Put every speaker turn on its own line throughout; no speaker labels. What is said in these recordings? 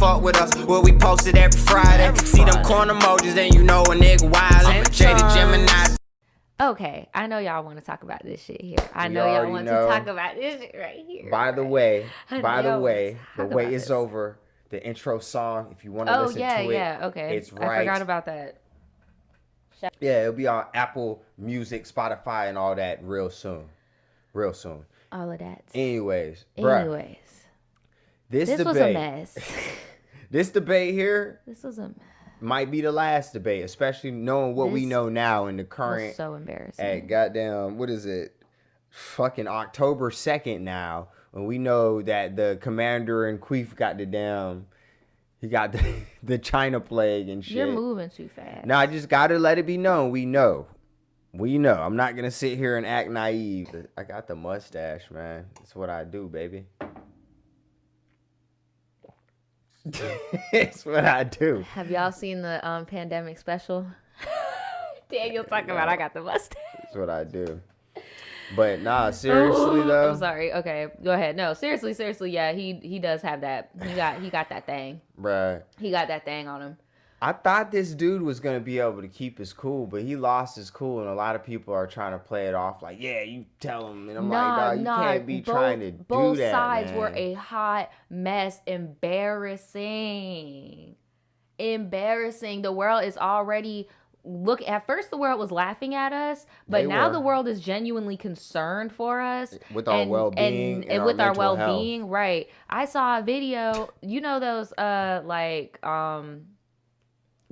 fuck with us. What we posted every Friday. See them corn emojis, then you know a nigga wildin'. Jaded Gemini.
Okay, I know y'all want to talk about this shit here. I know y'all want to talk about this shit right here.
By the way, the wait is over. The intro song, if you want to listen to it,
okay.
It's right.
I forgot about that.
Yeah, it'll be on Apple Music, Spotify, and all that real soon.
All of that.
Anyways, this debate
was a mess.
This debate here.
This was a mess.
Might be the last debate, especially knowing what we know now in the current.
Was so embarrassing.
At goddamn, what is it? Fucking October 2nd now, when we know that the commander in chief got he got the China plague and shit.
You're moving too fast.
No, I just gotta let it be known. We know. I'm not gonna sit here and act naive. I got the mustache, man. That's what I do, baby. It's what I do.
Have y'all seen the pandemic special? Daniel talking about I got the mustache.
That's what I do. But nah, seriously though.
I'm sorry. Okay, go ahead. No, seriously. Yeah, he does have that. He got that thing.
Right.
He got that thing on him.
I thought this dude was gonna be able to keep his cool, but he lost his cool, and a lot of people are trying to play it off like, yeah, you tell him, and I'm like, you can't be trying to do that.
Both sides
man.
were a hot mess. Embarrassing. The world is already at first the world was laughing at us, but now the world is genuinely concerned for us
with our well-being and
with our
well-being
health. Right. I saw a video, you know those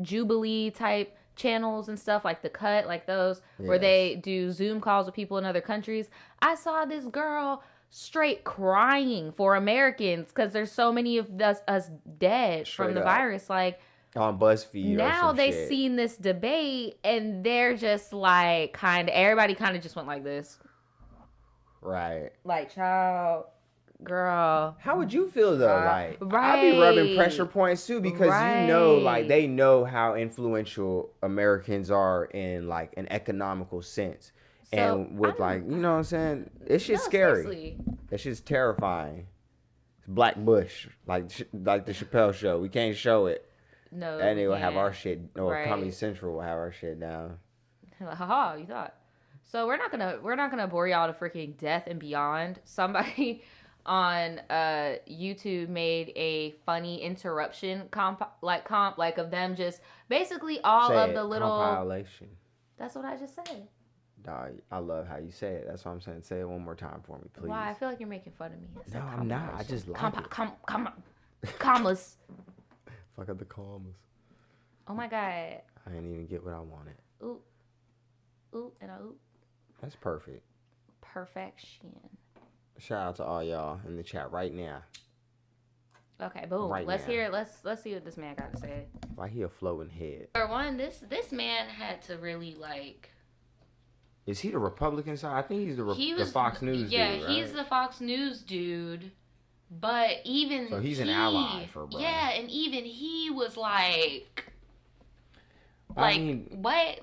Jubilee type channels and stuff, like The Cut, like those where they do Zoom calls with people in other countries. I saw this girl straight crying for Americans because there's so many of us dead from the virus. Like
on BuzzFeed.
Now they've seen this debate and they're just like everybody kind of just went like this.
Right.
Like, child, girl.
How would you feel though? I'd be rubbing pressure points too, because you know, like, they know how influential Americans are in like an economical sense. So, and with like, you know what I'm saying? It's just scary. Seriously. It's just terrifying. It's Black Bush, like the Chappelle show. We can't show it.
No.
And they will have our shit, or Comedy Central will have our shit down.
Haha, you thought. So we're not gonna bore y'all to freaking death and beyond. Somebody on YouTube made a funny interruption comp of them just basically all of the little
compilation.
That's what I just said.
Dog, I love how you say it. That's what I'm saying. Say it one more time for me, please.
Why? I feel like you're making fun of me.
No, I'm not. I just like it.
Commas.
Fuck up the commas.
Oh my god.
I didn't even get what I wanted.
Oop. Oop and a oop.
That's perfect.
Perfection.
Shout out to all y'all in the chat right now.
Okay, boom. Let's hear it. Let's see what this man got to say.
Why he a floating head?
For one, this man had to really like.
Is he the Republican side? I think he's the Fox News dude. Yeah,
he's the Fox News dude. But even
so, he's an ally for bro.
Yeah, and even he was like, what?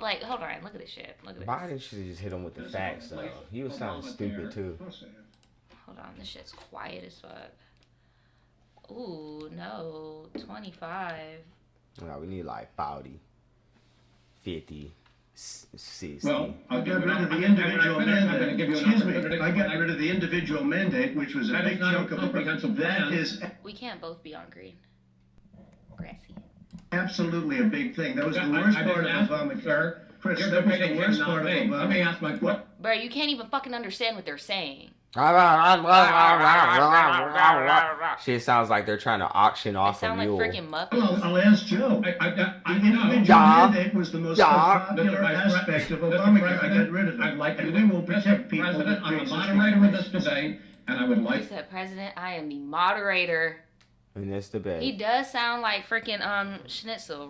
Like, hold on, look at this shit. Look at this.
Biden should have just hit him with the facts though. He was sounding stupid too.
Hold on, this shit's quiet as fuck. Ooh, no, 25.
No, we need like 40, 50. 60.
Well, I got rid of the individual mandate. Excuse me, I got rid of the individual mandate, which was a big chunk of comprehensive plan. That is.
We can't both be on green. Grassy.
Absolutely a big thing. That was the worst part of Obamacare. Chris, that was the worst part of Obamacare. Let me ask my question.
Bro, you can't even fucking understand what they're saying.
Shit sounds like they're trying to auction off a mule.
They sound like freaking Muppets.
I'll ask Joe. The individual mandate was the most popular aspect of Obamacare. I got rid of it. I'd like to. We will protect people. President, I'm the moderator of this debate, and I would like.
He said, "President, I am the moderator."
In this debate.
He does sound like freaking Schnitzel.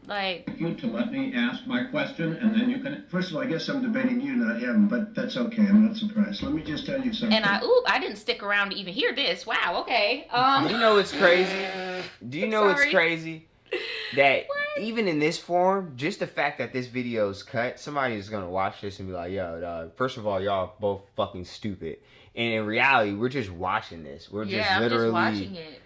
Like,
you to let me ask my question, and then you can. First of all, I guess I'm debating you, not him, but that's okay. I'm not surprised. Let me just tell you something.
And I didn't stick around to even hear this. Wow. Okay.
You know what's crazy? Do you know what's crazy? That even in this form, just the fact that this video is cut, somebody is gonna watch this and be like, "Yo, dog, first of all, y'all both fucking stupid." And in reality, we're just watching this. We're just
I'm
literally
just watching it.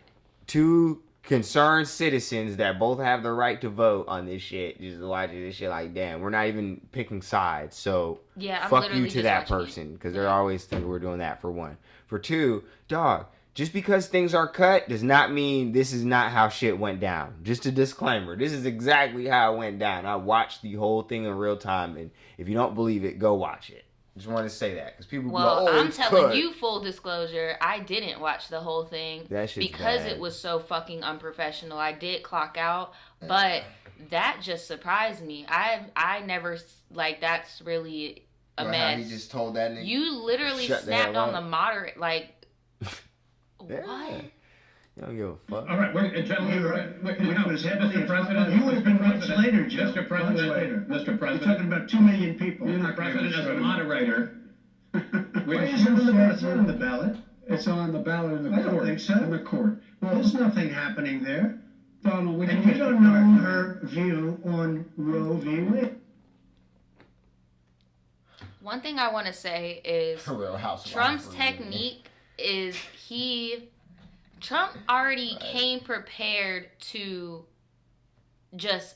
two concerned citizens that both have the right to vote on this shit. Just watching this shit like, damn, we're not even picking sides. So
I'm
fuck
literally
you to
just
that
watching
person, because they're always thinking we're doing that, for one. For two, dog, just because things are cut does not mean this is not how shit went down. Just a disclaimer. This is exactly how it went down. I watched the whole thing in real time, and if you don't believe it, go watch it. Just want to say that, because people
Well,
go, oh,
I'm
it's
telling
cut.
you, full disclosure, I didn't watch the whole thing because it was so fucking unprofessional. I did clock out, but that just surprised me. I never, like, that's really a mess.
He just told that nigga,
you literally snapped on the moderate, like,
yeah.
what?
You don't give a fuck.
All right, gentlemen, Mr. President, you have been much later, Joe. Mr. President, Mr. President. We're talking about 2 million people. Mr. President, as a moderator. Why isn't it on the ballot? It's on the ballot in the court. I don't think so. In the court. Well, there's nothing happening there. Donald, and you don't know her view on Roe v. Wade.
One thing I want to say is Trump's technique is Trump already came prepared to just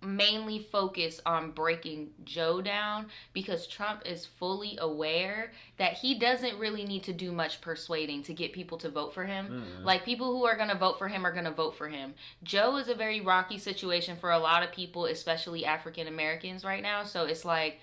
mainly focus on breaking Joe down, because Trump is fully aware that he doesn't really need to do much persuading to get people to vote for him. Mm-hmm. Like, people who are going to vote for him are going to vote for him. Joe is a very rocky situation for a lot of people, especially African Americans right now. So it's like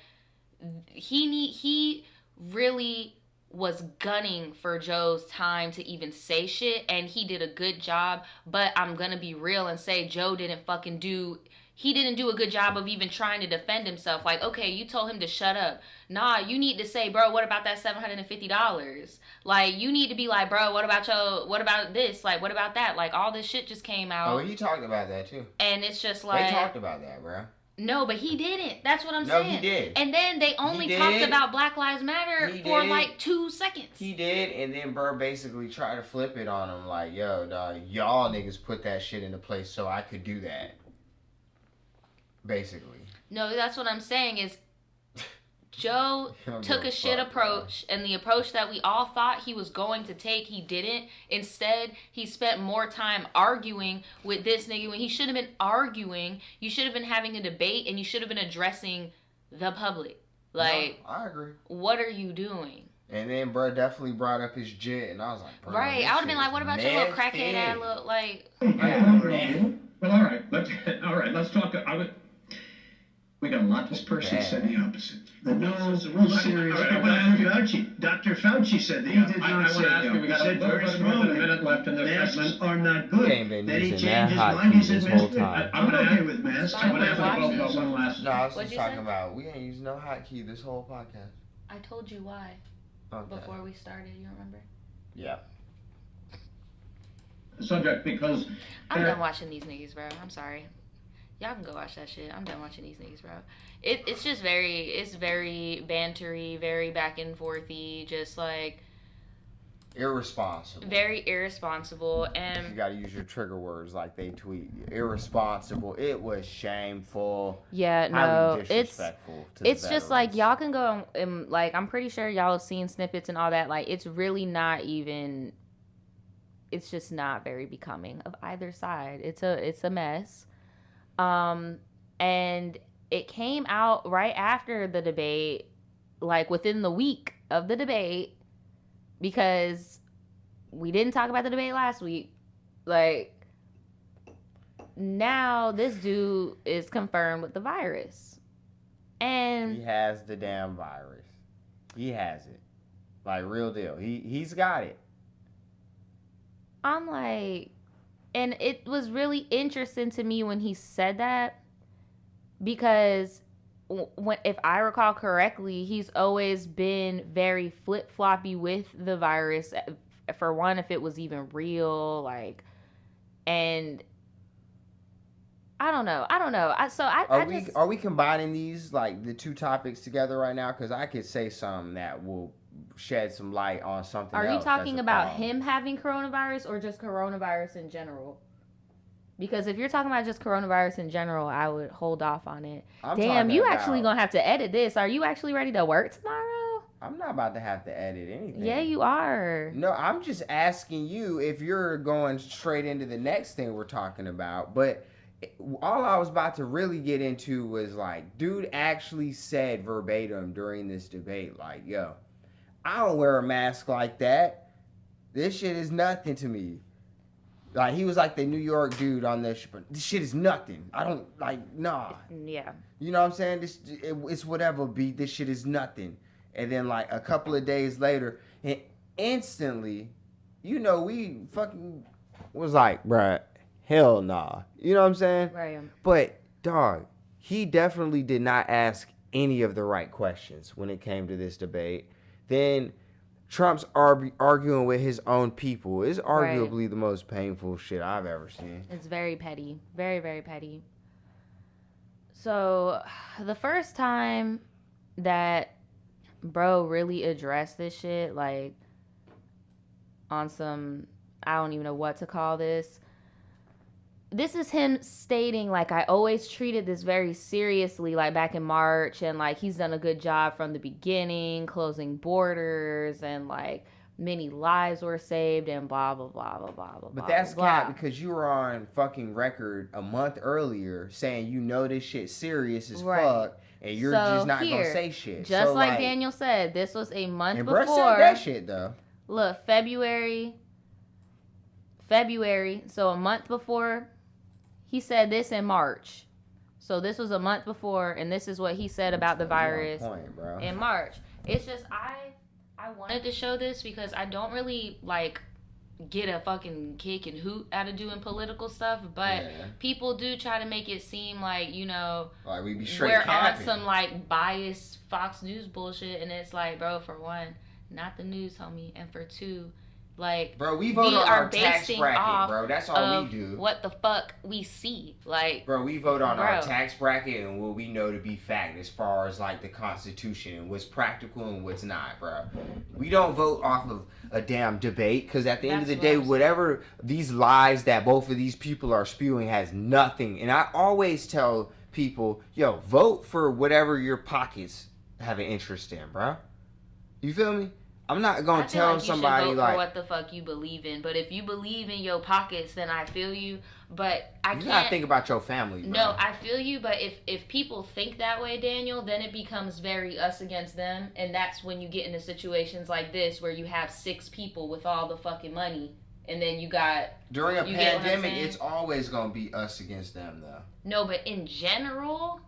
he really was gunning for Joe's time to even say shit, and he did a good job. But I'm gonna be real and say Joe didn't do a good job of even trying to defend himself. Like, okay, you told him to shut up. Nah, you need to say, bro, what about that $750? Like, you need to be like, bro, what about this? Like, what about that? Like, all this shit just came out.
Oh, he talked about that too.
And it's just like,
they talked about that, bro.
No, but he didn't. That's what I'm saying.
No, he did.
And then they only talked about Black Lives Matter for like 2 seconds.
He did, and then Burr basically tried to flip it on him, like, yo, dog, y'all niggas put that shit into place so I could do that. Basically.
No, that's what I'm saying is Joe took a shit approach, and the approach that we all thought he was going to take, he didn't. Instead, he spent more time arguing with this nigga when he should have been arguing. You should have been having a debate, and you should have been addressing the public. Like,
no, I agree.
What are you doing?
And then bro definitely brought up his jit, and I was like, bro,
right. I would have been like, what about your little crackhead ass look like?
Well, all right. Let's talk. We got a lot. This person said the opposite. No, serious. Dr. Fauci said he did not say that. He said very strongly, masks are not good. Then he changed his mind. He said masks. I'm okay with masks.
No, I was just talking about, we ain't using no hotkey this whole podcast.
I told you why. Okay. Before we started, you remember?
Yeah.
Subject, because
I'm done watching these niggas, bro. I'm sorry. Y'all can go watch that shit. I'm done watching these niggas, bro. It's just very bantery, very back and forthy, just like
irresponsible.
Very irresponsible, and
you gotta use your trigger words like they tweet. Irresponsible. It was shameful.
Yeah, no, it's just like y'all can go and like, I'm pretty sure y'all have seen snippets and all that. Like, it's really not even. It's just not very becoming of either side. It's a mess. And it came out right after the debate, like within the week of the debate, because we didn't talk about the debate last week. Like, now this dude is confirmed with the virus, and
he has the damn virus. He has it, like, real deal. He's got it.
I'm like, and it was really interesting to me when he said that, because if I recall correctly, he's always been very flip-floppy with the virus. For one, if it was even real, like, and I don't know.
Are we combining these, like, the two topics together right now? Because I could say something that will shed some light on something else.
Are you talking about him having coronavirus or just coronavirus in general? Because if you're talking about just coronavirus in general, I would hold off on it. Damn, you actually gonna have to edit this. Are you actually ready to work tomorrow?
I'm not about to have to edit anything.
Yeah, you are.
No, I'm just asking you if you're going straight into the next thing we're talking about. But all I was about to really get into was like, dude actually said verbatim during this debate, like, yo, I don't wear a mask like that. This shit is nothing to me. Like, he was like the New York dude on this shit is nothing. I don't, like, nah.
Yeah.
You know what I'm saying? It's whatever, beat. This shit is nothing. And then, like, a couple of days later, and instantly, you know, we fucking was like, bruh, hell nah. You know what I'm saying?
Right.
But, dog, he definitely did not ask any of the right questions when it came to this debate. Then Trump's arguing with his own people is arguably the most painful shit I've ever seen.
It's very petty. Very, very petty. So, the first time that bro really addressed this shit, like, on some, I don't even know what to call this. This is him stating, like, I always treated this very seriously, like, back in March, and, like, he's done a good job from the beginning, closing borders, and, like, many lives were saved, and blah, blah, blah, blah, blah, blah,
But that's
blah.
cap because you were on fucking record a month earlier saying you know this shit serious as fuck, and you're just not gonna say shit.
Just
so,
like Daniel said, this was a month
and
before.
Bruh said that shit, though.
Look, February, so a month before. He said this in March. So this was a month before, and this is what he said about the virus in March. It's just, I wanted to show this because I don't really, like, get a fucking kick and hoot out of doing political stuff, but people do try to make it seem like, you know,
like we be straight
we're
capping.
on some, like, biased Fox News bullshit, and it's like, bro, for one, not the news, homie, and for two, like,
bro, we vote on our tax bracket, bro. That's all we do.
What the fuck we see, like,
bro, we vote on our tax bracket and what we know to be fact as far as like the Constitution and what's practical and what's not, bro. We don't vote off of a damn debate because at the end of the day, whatever these lies that both of these people are spewing has nothing. And I always tell people, yo, vote for whatever your pockets have an interest in, bro. You feel me? I'm not gonna tell somebody
you should vote
like
for what the fuck you believe in. But if you believe in your pockets, then I feel you. But I can't.
You gotta think about your family, bro.
No, I feel you. But if people think that way, Daniel, then it becomes very us against them, and that's when you get into situations like this where you have 6 people with all the fucking money, and then you got
during a pandemic, it's always gonna be us against them, though.
No, but in general.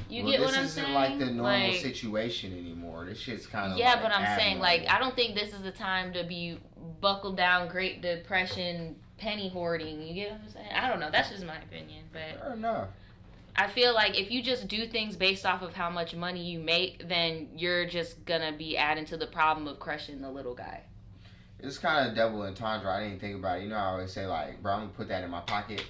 You
well,
get what I'm saying?
This isn't like the normal situation anymore. This shit's kind of
but I'm saying, like, I don't think this is the time to be buckled down, Great Depression, penny hoarding. You get what I'm saying? I don't know. That's just my opinion, but
fair enough.
I feel like if you just do things based off of how much money you make, then you're just gonna be adding to the problem of crushing the little guy.
It's kind of double entendre. I didn't think about it. You know, I always say, like, bro, I'm gonna put that in my pocket.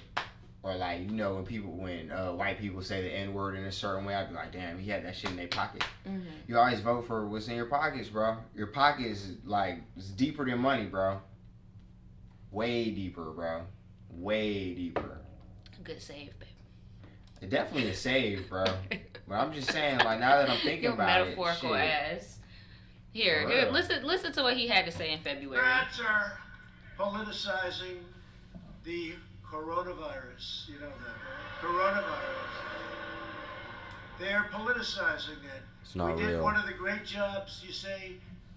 Or, like, you know, when white people say the N-word in a certain way, I'd be like, damn, he had that shit in their pocket. Mm-hmm. You always vote for what's in your pockets, bro. Your pocket is, like, it's deeper than money, bro. Way deeper, bro. Way deeper.
Good save, babe.
It definitely is save, bro. But I'm just saying, like, now that I'm thinking
your
about
metaphorical ass. Here, listen to what he had to say in February.
Rats are politicizing the coronavirus, you know that, right? Coronavirus. They're politicizing it.
It's not
we did
real.
One of the great jobs, you say,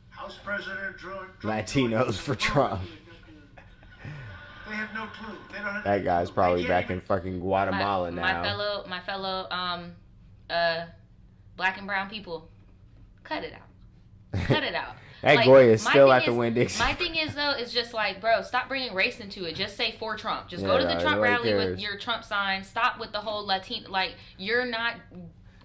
House President Trump.
Latinos for Trump.
They have no clue. They don't have
that guy's probably back in fucking Guatemala now.
My fellow, black and brown people, cut it out. Cut it out.
That
like,
Goya is still at the Winn-Dixie.
My thing is, though, is just like, bro, stop bringing race into it. Just say for Trump. Just go to the Trump rally with your Trump sign. Stop with the whole Latino. Like, you're not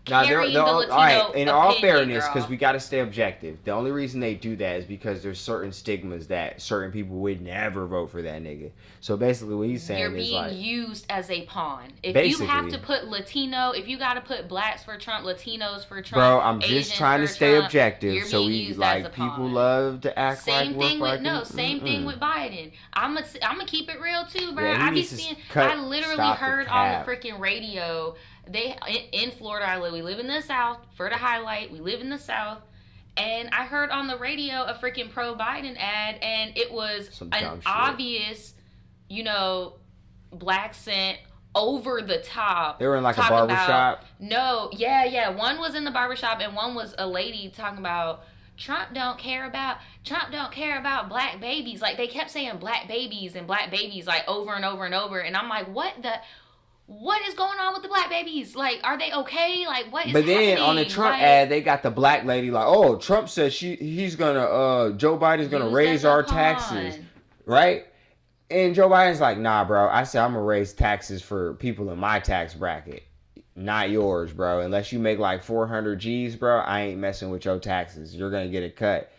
carrying the Latino
all right, in all fairness,
because
we got to stay objective. The only reason they do that is because there's certain stigmas that certain people would never vote for that nigga. So basically what he's saying
you're
is like...
You're being used as a pawn. If
basically,
you have to put Latino, if you got to put blacks for Trump, Latinos for Trump,
bro, I'm
Asians
just trying to stay
Trump,
objective. So we, like, people love to act
same
like
thing
we're
with,
fucking...
Same thing with Biden. I'm gonna keep it real, too, bro.
Yeah,
I be seeing... I literally heard on the freaking radio... in Florida, we live in the South. For the highlight, we live in the South, And I heard on the radio a freaking pro-Biden ad, and it was an obvious, you know, black scent, over the top.
They were in like a barbershop?
No, yeah. One was in the barbershop, and one was a lady talking about Trump don't care about black babies. Like, they kept saying black babies and black babies, like, over and over and over. And I'm like, what is going on with the black babies? Like, are they okay? Like, what is happening? But then
on the Trump ad, they got the black lady like, oh, Trump says he's gonna, Joe Biden's gonna raise our taxes, right? And Joe Biden's like, nah, bro. I said I'm gonna raise taxes for people in my tax bracket, not yours, bro. Unless you make like 400 G's, bro, I ain't messing with your taxes. You're gonna get a cut.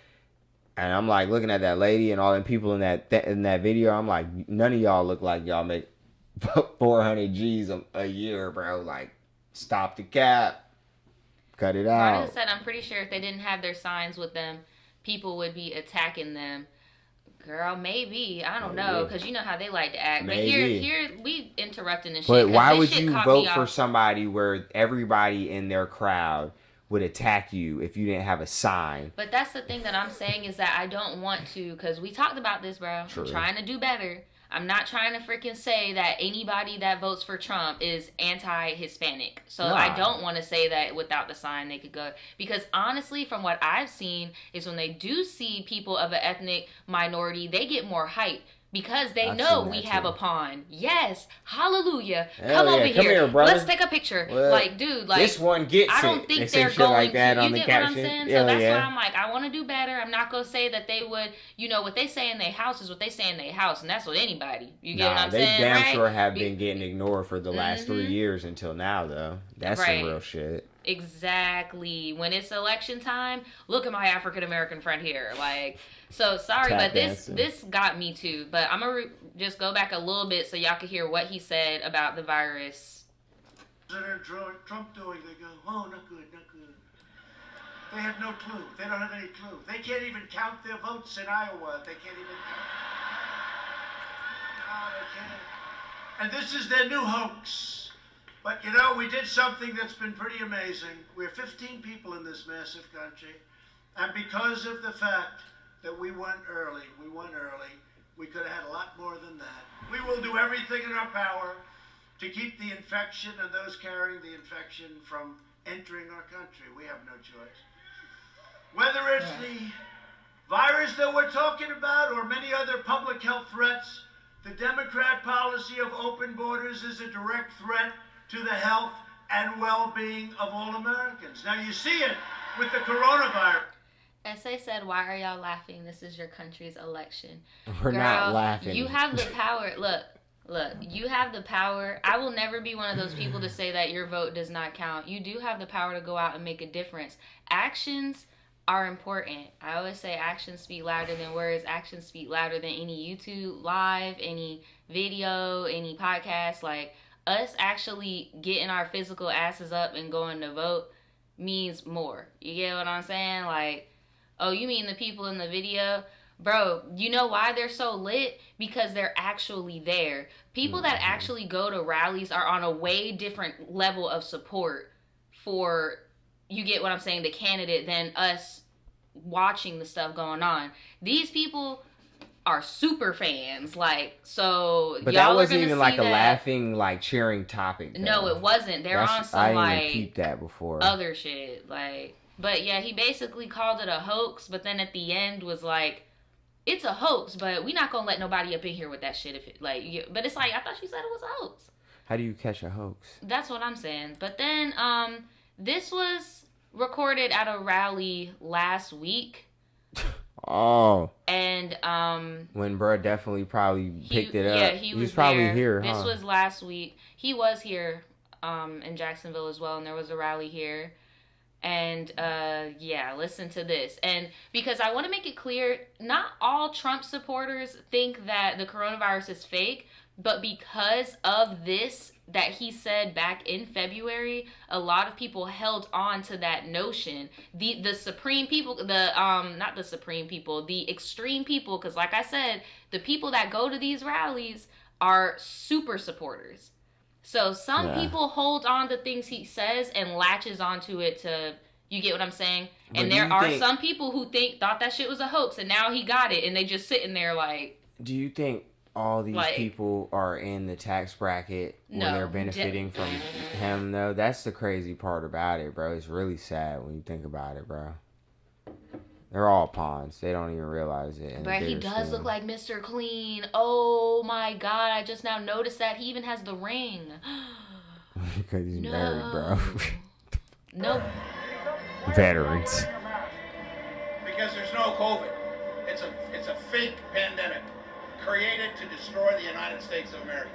And I'm like looking at that lady and all them people in that video. I'm like, none of y'all look like y'all make 400 G's a year, bro. Like, stop the cap. Cut it out.
Martin said, I'm pretty sure if they didn't have their signs with them, people would be attacking them. Girl, maybe. I don't know, because you know how they like to act. Maybe. But here, we interrupting and shit.
But why would you vote for somebody where everybody in their crowd would attack you if you didn't have a sign?
But that's the thing that I'm saying is that I don't want to, because we talked about this, bro. True. I'm trying to do better. I'm not trying to freaking say that anybody that votes for Trump is anti-Hispanic. So no. I don't want to say that without the sign they could go. Because honestly, from what I've seen, is when they do see people of an ethnic minority, they get more hype. Because they know we have a pawn. Yes. Hallelujah. Come over here. Brother. Let's take a picture. Well, like, dude, like,
this one gets
I don't think they're going like that to. You get what I'm saying? So that's why I'm like, I want to do better. I'm not going to say that they would, you know, what they say in their house is what they say in their house. And that's with anybody. You get what I'm saying?
They damn sure have been getting ignored for the last 3 years until now, though. That's some real shit.
Exactly. When it's election time, look at my African American friend here. Like, so sorry, but this got me too. But I'm gonna just go back a little bit so y'all can hear what he said about the virus.
President Trump doing? They go, oh, not good, not good. They have no clue. They don't have any clue. They can't even count their votes in Iowa. They can't even count. No, they can't. And this is their new hoax. But, you know, we did something that's been pretty amazing. We're 15 people in this massive country. And because of the fact that we went early, we could have had a lot more than that. We will do everything in our power to keep the infection and those carrying the infection from entering our country. We have no choice. Whether it's the virus that we're talking about or many other public health threats, the Democrat policy of open borders is a direct threat to the health and well-being of all Americans. Now, you see it with the coronavirus.
SA said, why are y'all laughing? This is your country's election.
We're not laughing.
You have the power. Look, you have the power. I will never be one of those people to say that your vote does not count. You do have the power to go out and make a difference. Actions are important. I always say actions speak louder than words. Actions speak louder than any YouTube live, any video, any podcast. Like, us actually getting our physical asses up and going to vote means more. You get what I'm saying? Like, oh, you mean the people in the video? Bro, you know why they're so lit? Because they're actually there. People that actually go to rallies are on a way different level of support for, you get what I'm saying, the candidate than us watching the stuff going on. These people are super fans, like, so
but
y'all
that wasn't
are
even like a laughing, like, cheering topic, though.
No, it wasn't. They're on some,
I
like,
didn't peep that before.
Other shit, like, but yeah, he basically called it a hoax, but then at the end was like, it's a hoax, but we not gonna let nobody up in here with that shit if it, like, but it's like, I thought you said it was a hoax.
How do you catch a hoax?
That's what I'm saying. But then this was recorded at a rally last week.
Oh.
And
when bro definitely probably picked it up.
Yeah, he was
probably
there.
Here.
This was last week. He was here in Jacksonville as well, and there was a rally here. And yeah, listen to this. And because I want to make it clear, not all Trump supporters think that the coronavirus is fake, but because of this that he said back in February, a lot of people held on to that notion. The supreme people, not the supreme people, the extreme people, because like I said, the people that go to these rallies are super supporters. So some people hold on to things he says and latches onto it to, You get what I'm saying?
But
And there are some people who thought that shit was a hoax, and now he got it, and they just sitting there like...
Do you think all these people are in the tax bracket where they're benefiting from him, though? That's the crazy part about it, bro. It's really sad when you think about it, bro. They're all pawns. They don't even realize it.
But he does look like Mr. Clean. Oh, my God. I just now noticed that. He even has the ring.
Because he's married, bro.
Nope.
Veterans.
Because there's no COVID. It's a fake pandemic created to destroy the United States of America.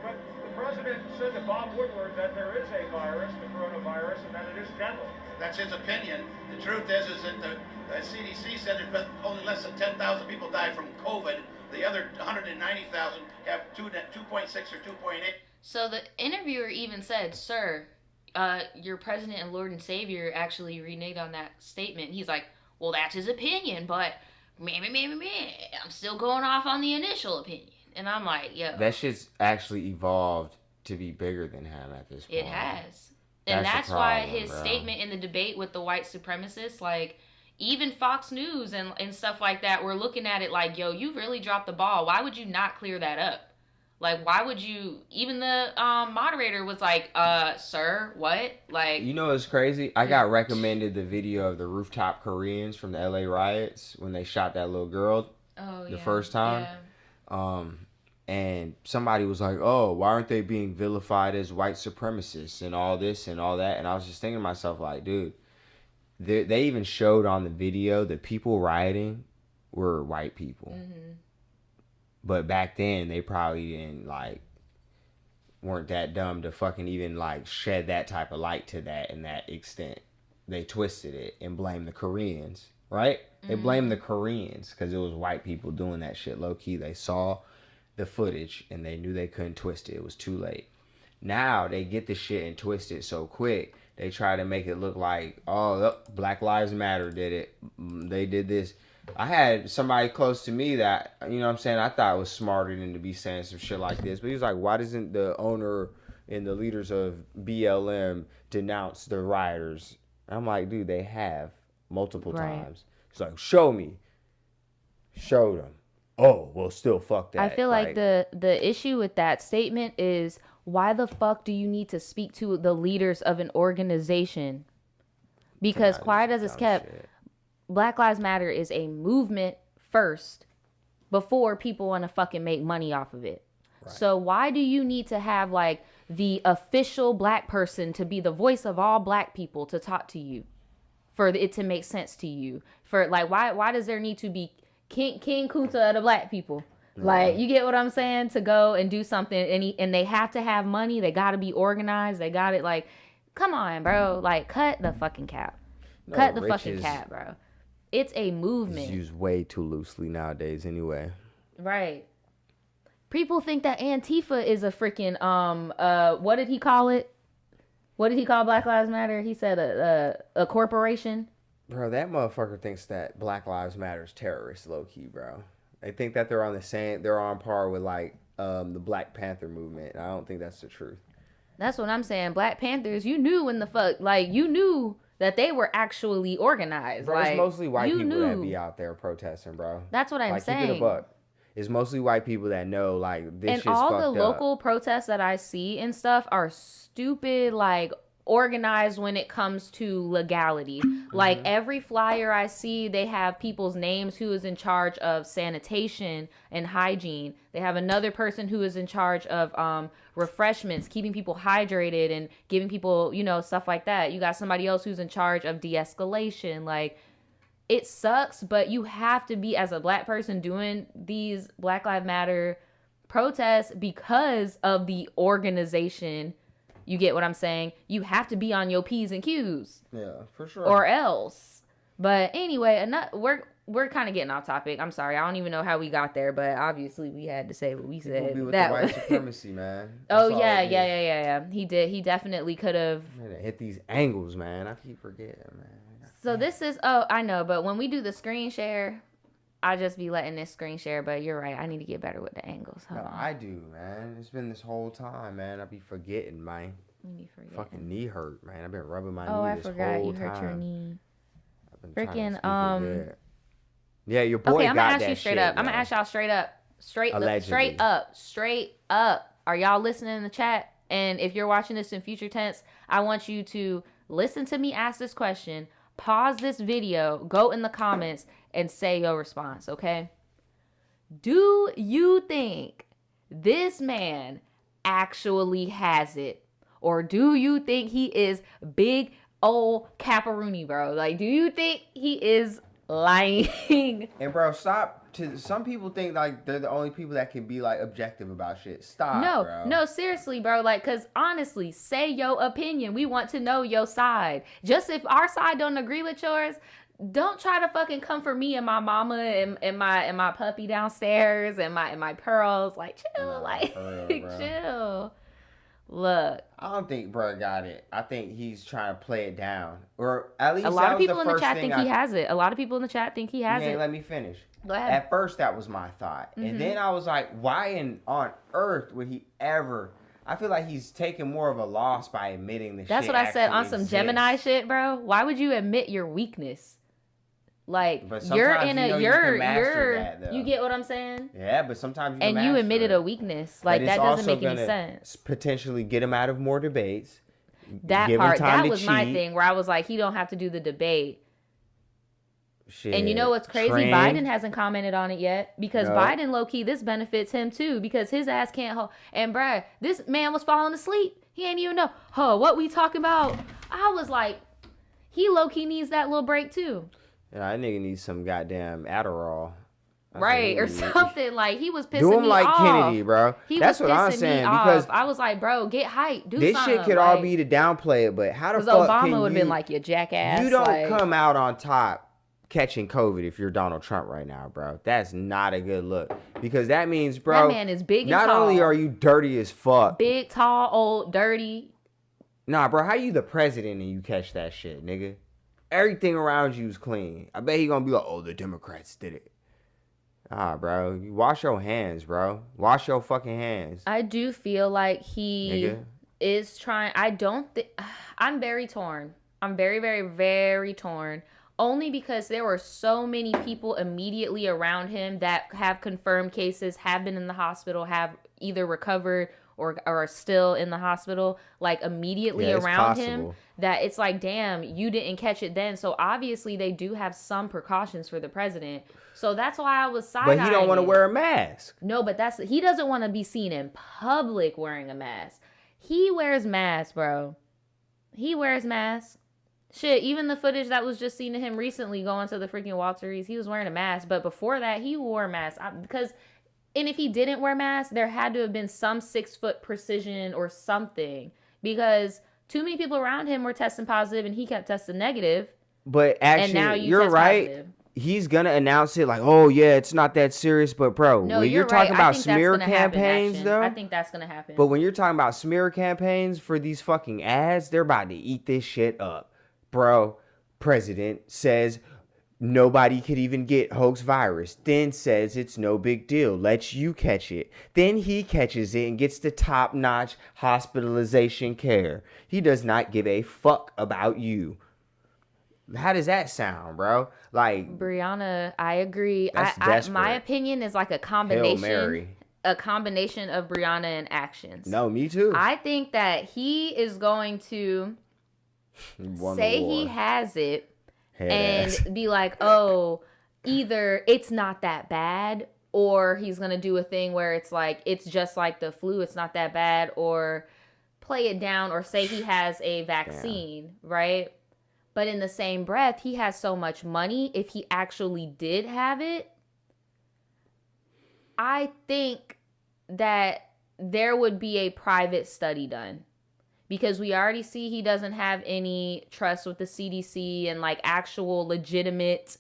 But the president said to Bob Woodward that there is a virus, the coronavirus, and that it is deadly.
That's his opinion. The truth is that the CDC said that only less than 10,000 people died from COVID. The other 190,000 have 2.6 or 2.8.
So the interviewer even said, "Sir, your president and Lord and Savior actually reneged on that statement." He's like, "Well, that's his opinion, but I'm still going off on the initial opinion." And I'm like, yo.
That shit's actually evolved to be bigger than him at this point.
It has. And that's why his statement in the debate with the white supremacists, like, even Fox News and stuff like that, were looking at it like, yo, you really dropped the ball. Why would you not clear that up? Like, why would you... Even the moderator was like, sir, what? Like...
You know what's crazy? I got recommended the video of the rooftop Koreans from the LA riots when they shot that little girl the first time. Yeah. And somebody was like, oh, why aren't they being vilified as white supremacists and all this and all that? And I was just thinking to myself, like, dude, they even showed on the video the people rioting were white people. Mm-hmm. But back then, they probably didn't, like, weren't that dumb to fucking even, like, shed that type of light to that and that extent. They twisted it and blamed the Koreans, right? Mm-hmm. They blamed the Koreans because it was white people doing that shit low-key. They saw the footage and they knew they couldn't twist it. It was too late. Now, they get the shit and twist it so quick, they try to make it look like, oh, Black Lives Matter did it. They did this. I had somebody close to me that, you know what I'm saying, I thought was smarter than to be saying some shit like this. But he was like, why doesn't the owner and the leaders of BLM denounce the rioters? I'm like, dude, they have multiple times. He's like, show me. Showed them. Oh, well, still fuck that.
I feel like the issue with that statement is, why the fuck do you need to speak to the leaders of an organization? Because quiet as it's kept, Black Lives Matter is a movement first before people want to fucking make money off of it. Right. So why do you need to have, like, the official black person to be the voice of all black people to talk to you for it to make sense to you? For, like, why does there need to be King Kunta of the black people? Like, you get what I'm saying? To go and do something, and they have to have money. They got to be organized. They got it. Like, come on, bro. Like, cut the fucking cap. Cut the fucking cap, bro. It's a movement.
It's used way too loosely nowadays anyway.
Right. People think that Antifa is a freaking, what did he call it? What did he call Black Lives Matter? He said a corporation.
Bro, that motherfucker thinks that Black Lives Matter is terrorists, low-key, bro. They think that they're on par with, like, the Black Panther movement. I don't think that's the truth.
That's what I'm saying. Black Panthers, you knew you knew that they were actually organized.
Bro,
like,
it's mostly white people that be out there protesting, bro.
That's what I'm saying.
Keep it a buck. It's mostly white people that know, like, this shit's fucked up.
And all the local protests that I see and stuff are stupid, like, organized when it comes to legality. Mm-hmm. Like, every flyer I see, they have people's names who is in charge of sanitation and hygiene. They have another person who is in charge of refreshments, keeping people hydrated and giving people, you know, stuff like that. You got somebody else who's in charge of de-escalation. Like, it sucks, but you have to be, as a black person doing these Black Lives Matter protests, because of the organization. You get what I'm saying? You have to be on your P's and Q's.
Yeah, for sure.
Or else. But anyway, we're kind of getting off topic. I'm sorry. I don't even know how we got there, but obviously we had to say what we said.
People be with the white supremacy, man.
Oh, yeah. He did. He definitely could have.
Hit these angles, man. I keep forgetting, man.
So this is, I know, but when we do the screen share, I just be letting this screen share, but you're right. I need to get better with the angles.
No, I do, man. It's been this whole time, man. I be forgetting, man.
me forget.
Fucking knee hurt, man. I've been rubbing my
Oh,
knee
I
this
forgot
whole
you hurt your
time.
knee.
I've been trying to
Freaking
speak it good. Yeah, your boy
okay, I'm
got
gonna ask
that
you straight
shit,
up. I'm
yo.
gonna ask y'all straight up. Straight
Allegedly.
up. Are y'all listening in the chat? And if you're watching this in future tense, I want you to listen to me ask this question. Pause this video, go in the comments, and say your response, okay? Do you think this man actually has it? Or do you think he is big old caparoonie, bro? Like, do you think he is lying?
And bro, stop. Some people think like they're the only people that can be like objective about shit. Stop, bro.
No, seriously, bro. Like, cause honestly, say your opinion. We want to know your side. Just if our side don't agree with yours, don't try to fucking come for me and my mama and my puppy downstairs and my pearls. Like, chill, chill. Look,
I don't think bro got it. I think he's trying to play it down, or at least
a lot of people in the chat think he has it. A lot of people in the chat think he has it.
Let me finish.
Go ahead.
At first, that was my thought, and then I was like, why on earth would he ever? I feel like he's taking more of a loss by admitting the shit.
That's what I said on some
exists.
Gemini shit, bro. Why would you admit your weakness? Like,
But
you're in a
you can master that, though.
You get what I'm saying?
Yeah, but sometimes you
and
can
you
master
admitted
it.
a weakness. Like,
But
that
it's
doesn't
also
make any
gonna
sense.
Potentially get him out of more debates.
That
give him
part,
time
that
to
was my
cheat.
thing, where I was like, he don't have to do the debate.
Shit.
And you know what's crazy?
Trend.
Biden hasn't commented on it yet, because
No.
Biden, low-key, this benefits him too, because his ass can't hold. And bruh, this man was falling asleep. He ain't even know, what we talking about? I was like, he low-key needs that little break too.
Yeah, that nigga needs some goddamn Adderall. That's
Right,
what
or
he needs.
something. Like, he was pissing
Do him
me
like
off.
Kennedy, bro.
was
That's what I'm
pissing
saying.
me
Because
off. I was like, bro, get hype. Do
this
something.
shit could all be to downplay it, but how the
Because
fuck
Obama
can
would have
you?
been like, you jackass.
You don't
like,
come out on top catching COVID if you're Donald Trump right now, bro. That's not a good look. Because that means, bro,
that man is big and
not
tall.
only are you dirty as fuck.
Big, tall, old, dirty.
Nah, bro, how you the president and you catch that shit, nigga? Everything around you is clean. I bet he gonna be like, oh, the Democrats did it. Ah, bro, you wash your hands, bro. Wash your fucking hands.
I do feel like he
Nigga.
is trying. I don't think. I'm very torn. I'm very, very, very torn. Only because there were so many people immediately around him that have confirmed cases, have been in the hospital, have either recovered or are still in the hospital, like immediately
Yeah, it's
around him,
possible.
that it's like, damn, you didn't catch it then. So obviously they do have some precautions for the president. So that's why I was side-eyeing.
But he don't want to wear a mask.
No, but he doesn't want to be seen in public wearing a mask. He wears masks, bro. He wears masks. Shit, even the footage that was just seen of him recently going to the freaking Walteries, he was wearing a mask. But before that, he wore a mask. And if he didn't wear a mask, there had to have been some 6-foot precision or something. Because too many people around him were testing positive and he kept testing negative.
But actually,
And now
you're
test
right.
positive.
He's gonna announce it like, oh yeah, it's not that serious. But bro,
No,
when you're
right.
talking
I
about
think that's
smear
gonna happen,
campaigns,
action.
though,
I think that's gonna happen.
but when you're talking about smear campaigns for these fucking ads, they're about to eat this shit up, bro. President says nobody could even get hoax virus, then says it's no big deal, lets you catch it, then he catches it and gets the top-notch hospitalization care. He does not give a fuck about you. How does that sound, bro? Like,
Brianna, I agree.
That's
My
desperate.
opinion is like a
Hail
combination.
Mary.
A combination of Brianna and actions.
No, me too.
I think that he is going to
Won the
say
war.
he has it
Head
and
ass.
be like, oh, either it's not that bad, or he's going to do a thing where it's like, it's just like the flu, it's not that bad, or play it down, or say he has a vaccine, right? But in the same breath, he has so much money. If he actually did have it, I think that there would be a private study done. Because we already see he doesn't have any trust with the CDC and like actual legitimate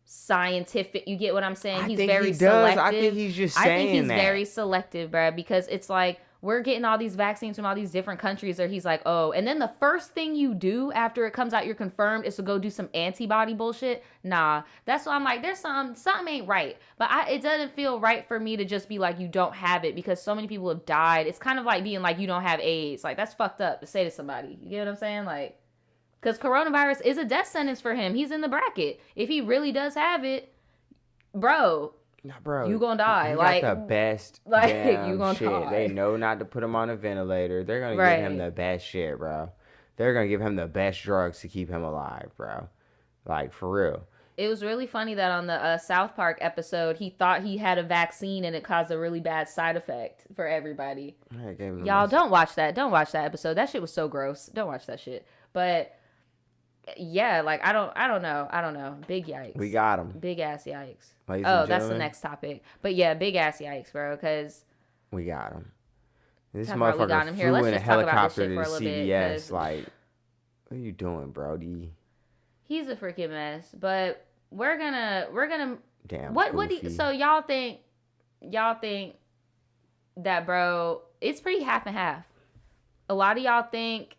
scientific. You get what I'm saying?
I
He's
think
very
he does.
selective.
I think he's just
I think
saying
he's
that.
very selective, bruh, because it's like we're getting all these vaccines from all these different countries, or he's like, oh, and then the first thing you do after it comes out you're confirmed is to go do some antibody bullshit. Nah, that's why I'm like, there's something ain't right. But it doesn't feel right for me to just be like, you don't have it, because so many people have died. It's kind of like being like, you don't have AIDS. Like, that's fucked up to say to somebody. You get what I'm saying? Like, because coronavirus is a death sentence for him. He's in the bracket. If he really does have it, bro, you gonna die.
He
like
got the best damn you gonna shit. Die. They know not to put him on a ventilator. They're gonna give him the best shit, bro. They're gonna give him the best drugs to keep him alive, bro. Like, for real.
It was really funny that on the South Park episode, he thought he had a vaccine and it caused a really bad side effect for everybody. Y'all, don't watch that. Don't watch that episode. That shit was so gross. Don't watch that shit. But yeah, like, I don't know. Big yikes.
We got him.
Big ass yikes.
That's
the next topic. But yeah, big ass yikes, bro, because
we got him. This motherfucker flew in a helicopter to the CVS. Like, what are you doing, Brody?
He's a freaking mess. But we're gonna
damn.
What do you, so y'all think that, bro, it's pretty half and half. A lot of y'all think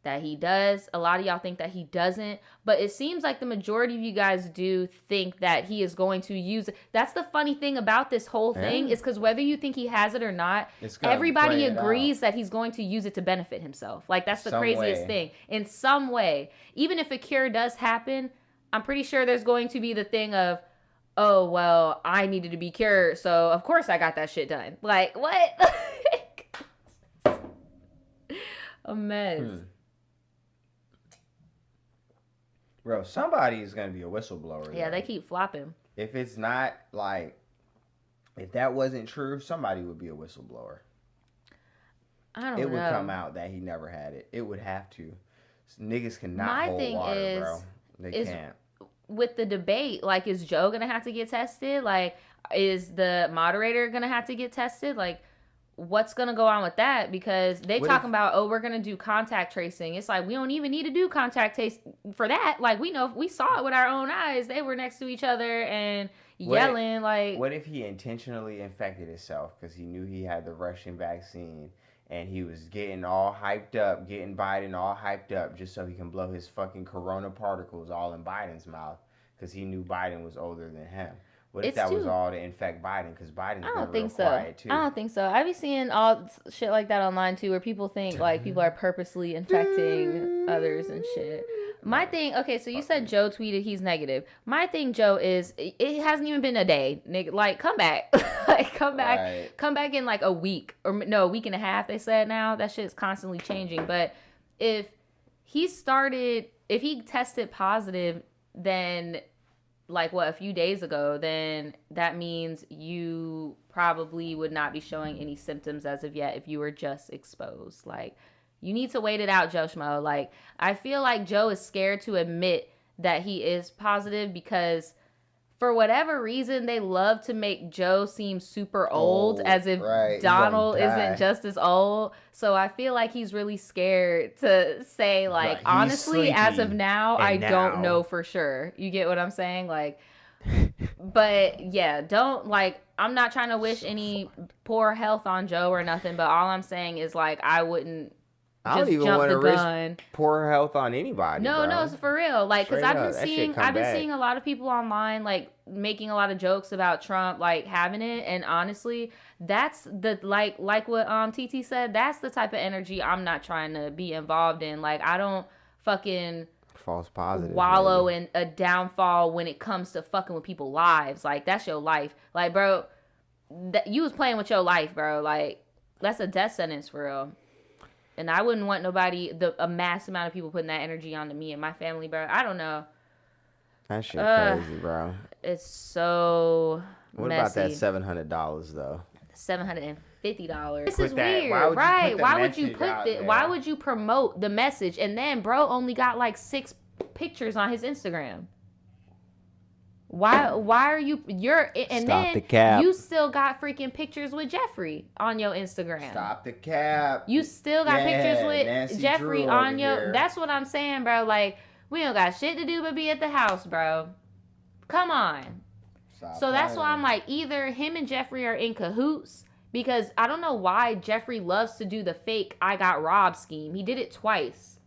that he does. A lot of y'all think that he doesn't. But it seems like the majority of you guys do think that he is going to use it. That's the funny thing about this whole thing, is because whether you think he has it or not, everybody agrees that he's going to use it to benefit himself. Like, that's the craziest thing. In some way. Even if a cure does happen, I'm pretty sure there's going to be the thing of, oh, well, I needed to be cured, so of course I got that shit done. Like, what? A mess.
Bro, somebody's going to be a whistleblower.
Yeah, they keep flopping.
If it's not, like, if that wasn't true, somebody would be a whistleblower.
I don't know.
It would come out that he never had it. It would have to. Niggas cannot hold water, bro. They can't.
With the debate, like, is Joe going to have to get tested? Like, is the moderator going to have to get tested? Like, what's going to go on with that? Because they talking about, oh, we're going to do contact tracing. It's like, we don't even need to do contact tracing for that. Like, we know, we saw it with our own eyes. They were next to each other and yelling. What
if he intentionally infected himself because he knew he had the Russian vaccine and he was getting all hyped up, getting Biden all hyped up just so he can blow his fucking corona particles all in Biden's mouth because he knew Biden was older than him? What if that was all to infect Biden? Because Biden's real quiet, too.
I don't think so. I be seeing all shit like that online, too, where people think, like, people are purposely infecting others and shit. My thing, okay, so you said Joe tweeted he's negative. My thing, Joe, is it hasn't even been a day. Nigga, like, come back. Like, come back. Right. Come back in, like, a week. Or, no, a week and a half, they said now. That shit's constantly changing. But if he tested positive, then, like, a few days ago, then that means you probably would not be showing any symptoms as of yet if you were just exposed. Like, you need to wait it out, Joe Schmo. Like, I feel like Joe is scared to admit that he is positive because for whatever reason, they love to make Joe seem super old as if Donald isn't just as old. So I feel like he's really scared to say, like, honestly, as of now, I don't know for sure. You get what I'm saying? Like, but yeah, I'm not trying to wish any poor health on Joe or nothing, but all I'm saying is, like, I don't even want to risk
poor health on anybody.
No, it's for real. Like, because I've been seeing a lot of people online, like, making a lot of jokes about Trump, like, having it. And honestly, that's the, like what TT said, that's the type of energy I'm not trying to be involved in. Like, I don't fucking
false positive
wallow in a downfall when it comes to fucking with people's lives. Like, that's your life. Like, bro, you was playing with your life, bro. Like, that's a death sentence for real. And I wouldn't want a mass amount of people putting that energy onto me and my family, bro. I don't know.
That shit crazy, bro.
It's so
What
messy.
about that $700, though?
$750. This is weird, right? Why would you put this? Why would you promote the message? And then, bro, only got like 6 pictures on his Instagram. Why are you
Stop the cap.
You still got freaking pictures with Jeffree on your Instagram.
Stop the cap.
You still got pictures with
Nancy
Jeffree
Drew
on your
here.
That's what I'm saying, bro. Like, we don't got shit to do but be at the house, bro. Come on. So that's why I'm like, either him and Jeffree are in cahoots Because I don't know why Jeffree loves to do the fake I got robbed scheme. He did it twice.